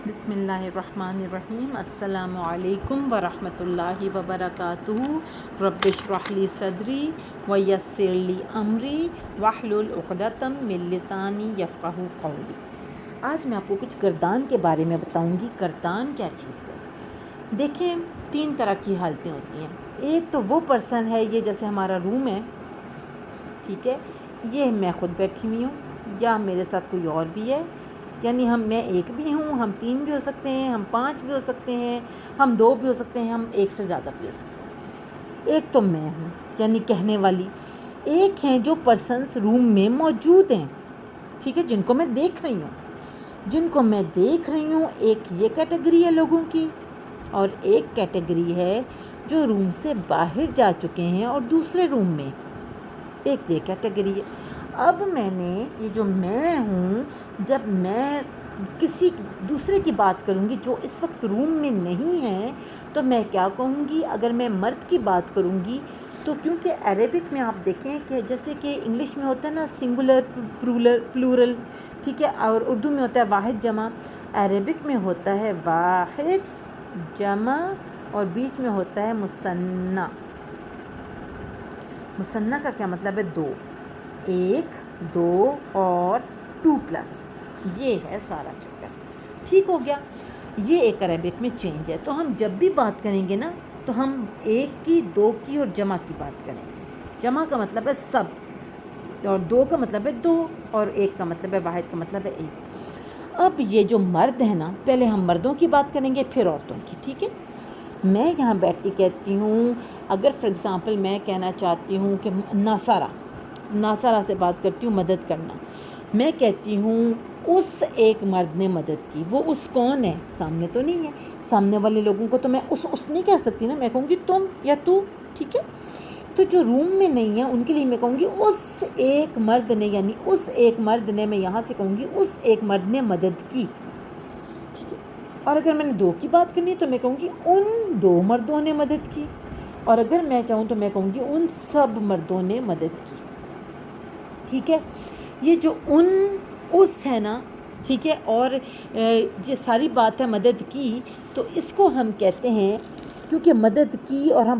بسم اللہ الرحمن الرحیم۔ السلام علیکم ورحمۃ اللہ وبرکاتہ۔ رب اشرح لی صدری ویسر لی امری واحلل عقدۃ من لسانی یفقہوا قولی۔ آج میں آپ کو کچھ گردان کے بارے میں بتاؤں گی۔ گردان کیا چیز ہے؟ دیکھیں، 3 طرح کی حالتیں ہوتی ہیں۔ ایک تو وہ پرسن ہے، یہ جیسے ہمارا روم ہے، ٹھیک ہے، یہ میں خود بیٹھی ہوئی ہوں یا میرے ساتھ کوئی اور بھی ہے، یعنی میں ایک بھی ہوں، ہم 3 بھی ہو سکتے ہیں، ہم 5 بھی ہو سکتے ہیں، ہم 2 بھی ہو سکتے ہیں، ہم 1 سے زیادہ بھی ہو سکتے ہیں۔ ایک تو میں ہوں، یعنی کہنے والی۔ ایک ہیں جو پرسنس روم میں موجود ہیں، ٹھیک ہے، جن کو میں دیکھ رہی ہوں۔ ایک یہ کیٹیگری ہے لوگوں کی، اور ایک کیٹیگری ہے جو روم سے باہر جا چکے ہیں اور دوسرے روم میں، ایک یہ کیٹیگری ہے۔ اب میں نے یہ جو میں ہوں، جب میں کسی دوسرے کی بات کروں گی جو اس وقت روم میں نہیں ہے، تو میں کیا کہوں گی؟ اگر میں مرد کی بات کروں گی تو کیونکہ عربک میں آپ دیکھیں کہ جیسے کہ انگلش میں ہوتا ہے نا سنگولر پلورل، ٹھیک ہے، اور اردو میں ہوتا ہے واحد جمع، عربک میں ہوتا ہے واحد جمع اور بیچ میں ہوتا ہے مثنیٰ۔ مثنیٰ کا کیا مطلب ہے؟ 2، 1، 2 اور 2+، یہ ہے سارا چکر، ٹھیک ہو گیا۔ یہ ایک عربک میں چینج ہے۔ تو ہم جب بھی بات کریں گے نا، تو ہم 1 کی، 2 کی اور جمع کی بات کریں گے۔ جمع کا مطلب ہے سب، اور 2 کا مطلب ہے 2، اور 1 کا مطلب ہے واحد کا مطلب ہے 1۔ اب یہ جو مرد ہیں نا، پہلے ہم مردوں کی بات کریں گے پھر عورتوں کی، ٹھیک ہے۔ میں یہاں بیٹھ کے کہتی ہوں، اگر فار ایگزامپل میں کہنا چاہتی ہوں کہ ناصرہ سے بات کرتی ہوں مدد کرنا، میں کہتی ہوں اس ایک مرد نے مدد کی۔ وہ اس کون ہے؟ سامنے تو نہیں ہے، سامنے والے لوگوں کو تو میں اس نہیں کہہ سکتی نا، میں کہوں گی تم یا تو، ٹھیک ہے۔ تو جو روم میں نہیں ہے ان کے لیے میں کہوں گی اس ایک مرد نے، یعنی اس ایک مرد نے، میں یہاں سے کہوں گی اس ایک مرد نے مدد کی، ٹھیک ہے۔ اور اگر میں نے 2 کی بات کرنی ہے تو میں کہوں گی ان 2 مردوں نے مدد کی، اور اگر میں چاہوں تو میں کہوں گی ان سب مردوں نے مدد کی، ٹھیک ہے۔ یہ جو اس ہے نا، ٹھیک ہے، اور یہ ساری بات ہے مدد کی، تو اس کو ہم کہتے ہیں، کیونکہ مدد کی اور ہم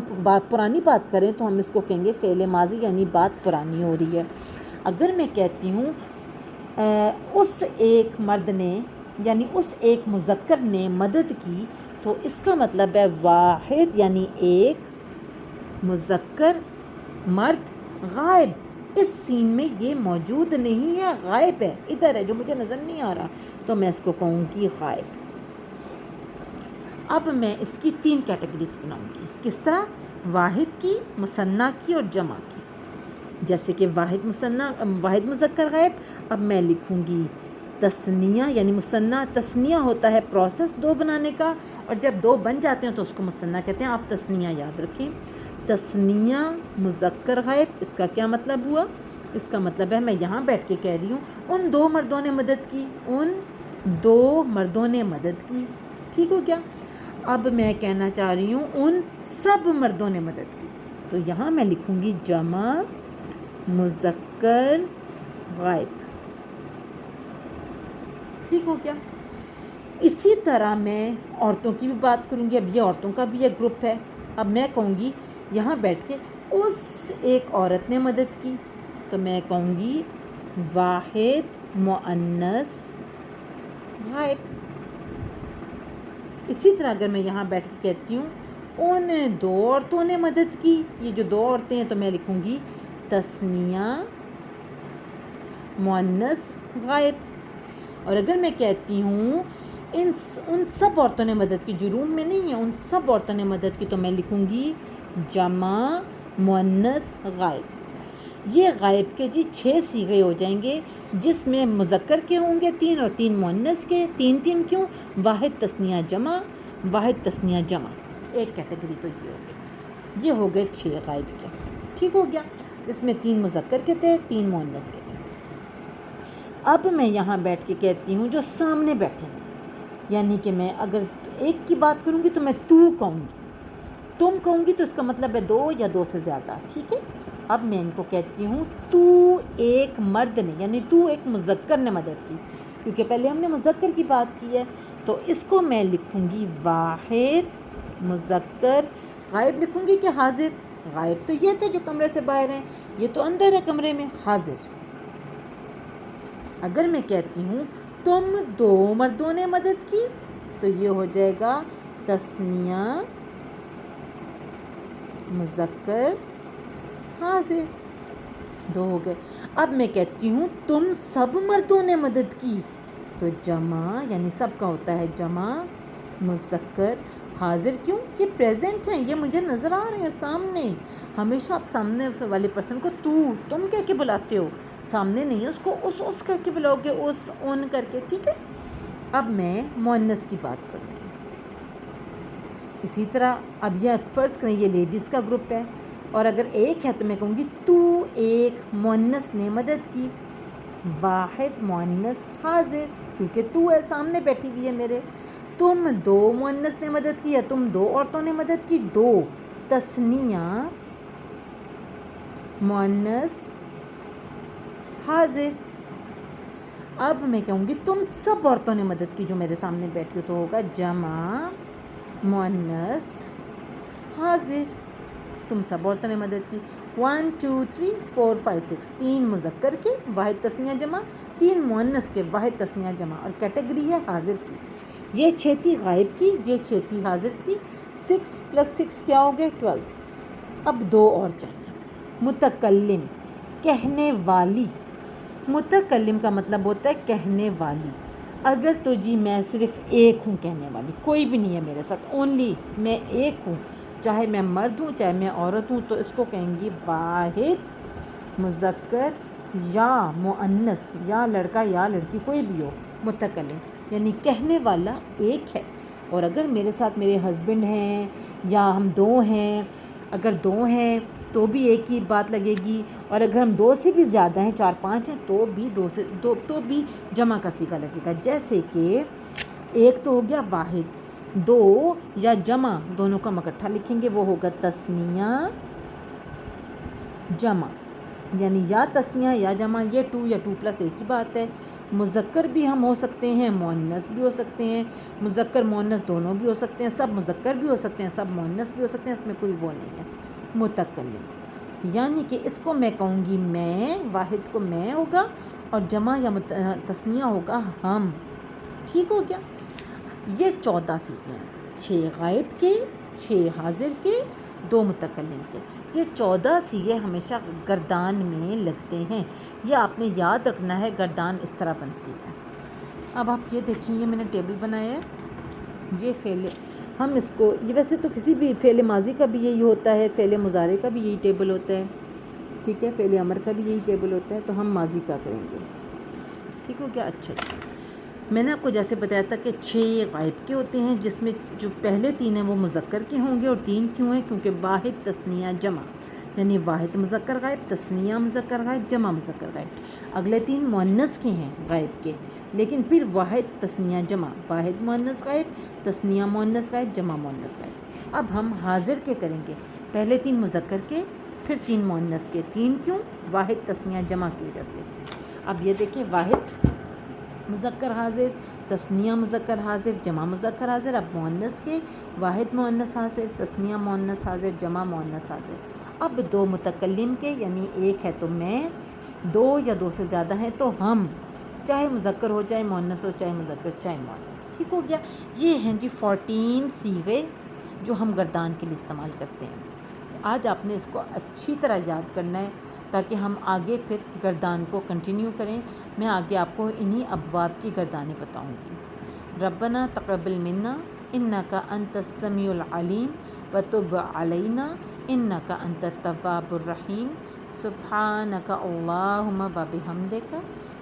پرانی بات کریں تو ہم اس کو کہیں گے فعل ماضی، یعنی بات پرانی ہو رہی ہے۔ اگر میں کہتی ہوں اس ایک مرد نے، یعنی اس ایک مذکر نے مدد کی، تو اس کا مطلب ہے واحد، یعنی ایک مذکر مرد غائب، اس سین میں یہ موجود نہیں ہے، غائب ہے، ادھر ہے، جو مجھے نظر نہیں آ رہا، تو میں اس کو کہوں گی غائب۔ اب میں اس کی 3 کیٹیگریز بناؤں گی۔ کس طرح؟ واحد کی، مثنیٰ کی اور جمع کی۔ جیسے کہ واحد مذکر غائب، اب میں لکھوں گی تثنیہ، یعنی مثنیٰ۔ تثنیہ ہوتا ہے پروسیس 2 بنانے کا، اور جب 2 بن جاتے ہیں تو اس کو مثنیٰ کہتے ہیں۔ آپ تثنیہ یاد رکھیں۔ تثنیہ مذکر غائب، اس کا کیا مطلب ہوا؟ اس کا مطلب ہے میں یہاں بیٹھ کے کہہ رہی ہوں ان 2 مردوں نے مدد کی، ان 2 مردوں نے مدد کی، ٹھیک ہو گیا۔ اب میں کہنا چاہ رہی ہوں ان سب مردوں نے مدد کی، تو یہاں میں لکھوں گی جمع مذکر غائب، ٹھیک ہو گیا۔ اسی طرح میں عورتوں کی بھی بات کروں گی۔ اب یہ عورتوں کا بھی ایک گروپ ہے۔ اب میں کہوں گی یہاں بیٹھ کے اس ایک عورت نے مدد کی، تو میں کہوں گی واحد مؤنث غائب۔ اسی طرح اگر میں یہاں بیٹھ کے کہتی ہوں ان 2 عورتوں نے مدد کی، یہ جو 2 عورتیں ہیں، تو میں لکھوں گی تثنیہ مؤنث غائب۔ اور اگر میں کہتی ہوں ان سب عورتوں نے مدد کی، جو روم میں نہیں ہیں، ان سب عورتوں نے مدد کی، تو میں لکھوں گی جمع مؤنث غائب۔ یہ غائب کے 6 صیغے ہو جائیں گے، جس میں مذکر کے ہوں گے 3 اور 3 مؤنث کے۔ 3 کیوں؟ واحد تثنیہ جمع، واحد تثنیہ جمع، ایک کیٹیگری تو یہ ہو گئی۔ یہ ہو گئے 6 غائب کے، ٹھیک ہو گیا، جس میں 3 مذکر کے تھے، 3 مؤنث کے تھے۔ اب میں یہاں بیٹھ کے کہتی ہوں جو سامنے بیٹھے ہیں، یعنی کہ میں اگر ایک کی بات کروں گی تو میں تو کہوں گی، تم کہوں گی تو اس کا مطلب ہے 2 یا 2 سے زیادہ، ٹھیک ہے۔ اب میں ان کو کہتی ہوں تو ایک مرد نے، یعنی تو ایک مذکر نے مدد کی، کیونکہ پہلے ہم نے مذکر کی بات کی ہے، تو اس کو میں لکھوں گی واحد مذکر غائب لکھوں گی کہ حاضر؟ غائب تو یہ تھے جو کمرے سے باہر ہیں، یہ تو اندر ہے کمرے میں، حاضر۔ اگر میں کہتی ہوں تم 2 مردوں نے مدد کی تو یہ ہو جائے گا تثنیہ مذکر حاضر، 2 ہو گئے۔ اب میں کہتی ہوں تم سب مردوں نے مدد کی تو جمع، یعنی سب کا ہوتا ہے جمع مذکر حاضر۔ کیوں؟ یہ پریزنٹ ہیں، یہ مجھے نظر آ رہے ہیں سامنے۔ ہمیشہ آپ سامنے والے پرسن کو تم کہہ کے بلاتے ہو، سامنے نہیں ہے اس کو اس کہہ کے بلاؤ گے، اس اون کر کے، ٹھیک ہے۔ اب میں مؤنث کی بات کروں گی اسی طرح۔ اب یہ فرض کریں یہ لیڈیز کا گروپ ہے، اور اگر ایک ہے تو میں کہوں گی تو ایک مؤنث نے مدد کی، واحد مؤنث حاضر، کیونکہ تو ہے سامنے بیٹھی ہوئی ہے میرے۔ تم 2 مؤنث نے مدد کی یا تم 2 عورتوں نے مدد کی، 2 تثنیہ مؤنث حاضر۔ اب میں کہوں گی تم سب عورتوں نے مدد کی جو میرے سامنے بیٹھی ہو، تو ہوگا جمع مؤنث حاضر، تم سب عورتوں نے مدد کی۔ 1 2 3 4 5 6 3 مذکر کے واحد تثنیہ جمع، 3 مؤنث کے واحد تثنیہ جمع، اور کیٹیگری ہے حاضر کی۔ یہ 6 تھی غائب کی، یہ 6 تھی حاضر کی، 6 + 6 کیا ہو گئے 12۔ اب 2 اور چاہیے۔ متکلم کہنے والی، متکلم کا مطلب ہوتا ہے کہنے والی۔ اگر تو جی میں صرف ایک ہوں کہنے والی، کوئی بھی نہیں ہے میرے ساتھ، اونلی میں ایک ہوں، چاہے میں مرد ہوں چاہے میں عورت ہوں، تو اس کو کہیں گی واحد مذکر یا مؤنث، یا لڑکا یا لڑکی کوئی بھی ہو، متکلم یعنی کہنے والا ایک ہے۔ اور اگر میرے ساتھ میرے ہسبینڈ ہیں یا ہم 2 ہیں، اگر 2 ہیں تو بھی ایک ہی بات لگے گی، اور اگر ہم 2 سے بھی زیادہ ہیں، 4 5 ہیں، تو بھی 2 سے تو بھی جمع کا صیغہ لگے گا۔ جیسے کہ ایک تو ہو گیا واحد، 2 یا جمع دونوں کا اکٹھا لکھیں گے، وہ ہوگا تثنیہ جمع، یعنی یا تثنیہ یا جمع، یہ 2 یا 2 + ایک ہی بات ہے۔ مذکر بھی ہم ہو سکتے ہیں، مؤنث بھی ہو سکتے ہیں، مذکر مؤنث دونوں بھی ہو سکتے ہیں، سب مذکر بھی ہو سکتے ہیں، سب مؤنث بھی ہو سکتے ہیں، اس میں کوئی وہ نہیں ہے۔ متکلم یعنی کہ اس کو میں کہوں گی میں، واحد کو میں ہوگا، اور جمع یا تثنیہ ہوگا ہم، ٹھیک ہو گیا۔ یہ 14 صیغے ہیں، 6 غائب کے، 6 حاضر کے، 2 متکلم کے۔ یہ 14 صیغے ہمیشہ گردان میں لگتے ہیں، یہ آپ نے یاد رکھنا ہے، گردان اس طرح بنتی ہے۔ اب آپ یہ دیکھیں، یہ میں نے ٹیبل بنایا ہے، یہ فعل، ہم اس کو، یہ ویسے تو کسی بھی فعل ماضی کا بھی یہی ہوتا ہے، فعل مضارع کا بھی یہی ٹیبل ہوتا ہے، ٹھیک ہے، فعل امر کا بھی یہی ٹیبل ہوتا ہے، تو ہم ماضی کا کریں گے، ٹھیک ہو گیا۔ اچھا جی، میں نے آپ کو جیسے بتایا تھا کہ 6 غائب کے ہوتے ہیں، جس میں جو پہلے 3 ہیں وہ مذکر کے ہوں گے، اور 3 کیوں ہیں؟ کیونکہ واحد تثنیہ جمع، یعنی واحد مذکر غائب، تثنیہ مذکر غائب، جمع مذکر غائب۔ اگلے 3 مؤنث کے ہیں غائب کے، لیکن پھر واحد تثنیہ جمع، واحد مؤنث غائب، تثنیہ مؤنث غائب، جمع مؤنث غائب۔ اب ہم حاضر کے کریں گے، پہلے 3 مذکر کے، پھر 3 مؤنث کے۔ 3 کیوں؟ واحد تثنیہ جمع کی وجہ سے۔ اب یہ دیکھیں، واحد مذکر حاضر، تثنیہ مذکر حاضر، جمع مذکر حاضر۔ اب مؤنث کے، واحد مؤنث حاضر، تثنیہ مؤنث حاضر، جمع مؤنث حاضر۔ اب 2 متکلم کے، یعنی ایک ہے تو میں، 2 یا 2 سے زیادہ ہیں تو ہم، چاہے مذکر ہو چاہے مؤنث ہو، چاہے مذکر چاہے مؤنث، ٹھیک ہو گیا۔ یہ ہیں جی 14 صیغے جو ہم گردان کے لیے استعمال کرتے ہیں۔ آج آپ نے اس کو اچھی طرح یاد کرنا ہے تاکہ ہم آگے پھر گردان کو کنٹینیو کریں۔ میں آگے آپ کو انہی ابواب کی گردانیں بتاؤں گی۔ ربنا تقبل منا انک انت السمیع العلیم وتب علینا انک انت التواب الرحیم سبحانک اللہم وبحمدک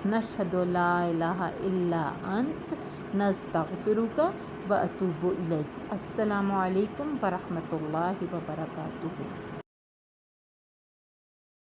نشہد لا الہ الا انت نستغفرک واتوب الیک۔ السلام علیکم ورحمۃ اللہ وبرکاتہ۔